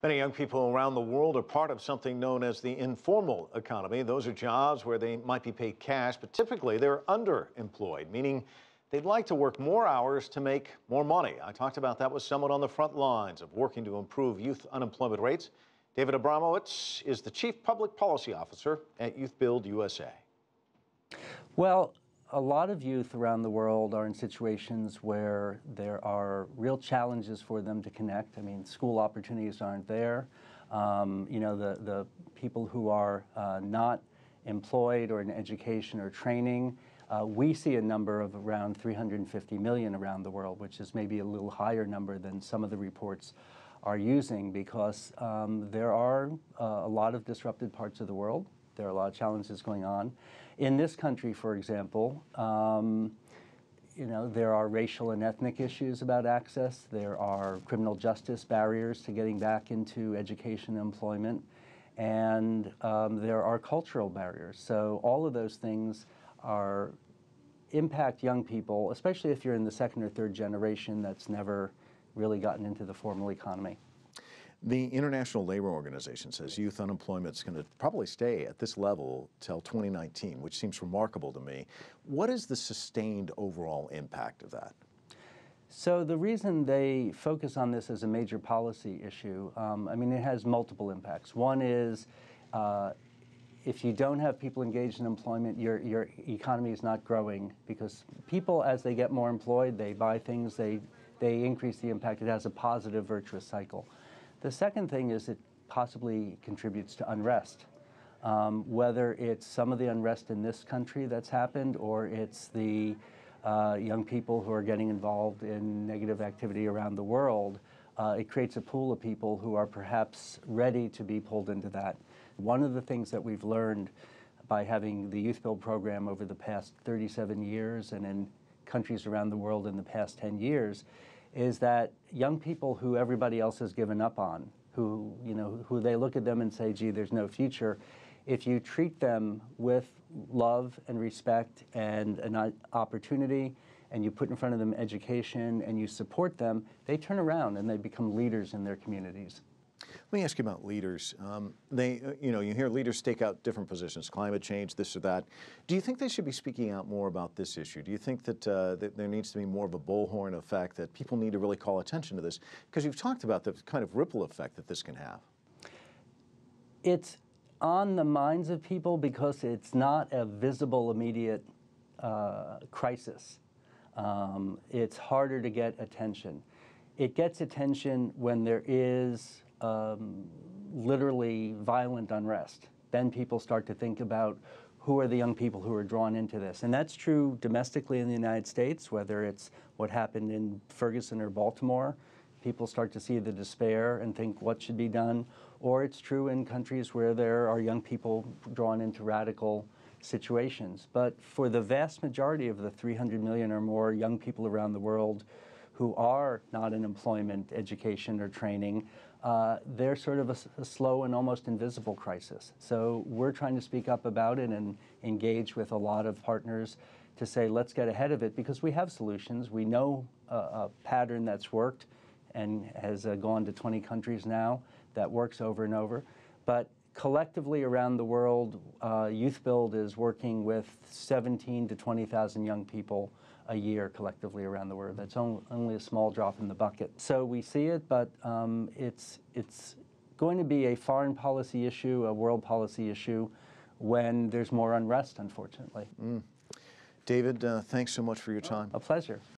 Many young people around the world are part of something known as the informal economy. Those are jobs where they might be paid cash, but typically they're underemployed, meaning they'd like to work more hours to make more money. I talked about that with someone on the front lines of working to improve youth unemployment rates. David Abromowitz is the Chief Public Policy Officer at YouthBuild USA. Well, a lot of youth around the world are in situations where there are real challenges for them to connect. I mean, school opportunities aren't there. The people who are not employed or in education or training, we see a number of around 350 million around the world, which is maybe a little higher number than some of the reports are using, because there are a lot of disrupted parts of the world. There are a lot of challenges going on. In this country, for example, there are racial and ethnic issues about access. There are criminal justice barriers to getting back into education and employment. And there are cultural barriers. So all of those things impact young people, especially if you're in the second or third generation that's never really gotten into the formal economy. The International Labor Organization says youth unemployment is going to probably stay at this level till 2019, which seems remarkable to me. What is the sustained overall impact of that? So the reason they focus on this as a major policy issue, it has multiple impacts. One is if you don't have people engaged in employment, your economy is not growing, because people, as they get more employed, they buy things, they increase the impact. It has a positive, virtuous cycle. The second thing is it possibly contributes to unrest, whether it's some of the unrest in this country that's happened, or it's the young people who are getting involved in negative activity around the world. It creates a pool of people who are perhaps ready to be pulled into that. One of the things that we've learned by having the YouthBuild program over the past 37 years and in countries around the world in the past 10 years is that young people who everybody else has given up on, who they look at them and say, gee, there's no future, if you treat them with love and respect and an opportunity, and you put in front of them education and you support them, they turn around and they become leaders in their communities. Let me ask you about leaders. You hear leaders stake out different positions, climate change, this or that. Do you think they should be speaking out more about this issue? Do you think that, that there needs to be more of a bullhorn effect, that people need to really call attention to this? Because you've talked about the kind of ripple effect that this can have. It's on the minds of people because it's not a visible, immediate crisis. It's harder to get attention. It gets attention when there is literally violent unrest. Then people start to think about who are the young people who are drawn into this. And that's true domestically in the United States, whether it's what happened in Ferguson or Baltimore. People start to see the despair and think what should be done. Or it's true in countries where there are young people drawn into radical situations. But for the vast majority of the 300 million or more young people around the world who are not in employment, education, or training, they're sort of a slow and almost invisible crisis. So we're trying to speak up about it and engage with a lot of partners to say, let's get ahead of it, because we have solutions. We know a pattern that's worked and has gone to 20 countries now that works over and over. But collectively around the world, YouthBuild is working with 17 to 20,000 young people a year collectively around the world. That's only a small drop in the bucket. So we see it, but it's going to be a foreign policy issue, a world policy issue, when there's more unrest, unfortunately. David, thanks so much for your time. A pleasure.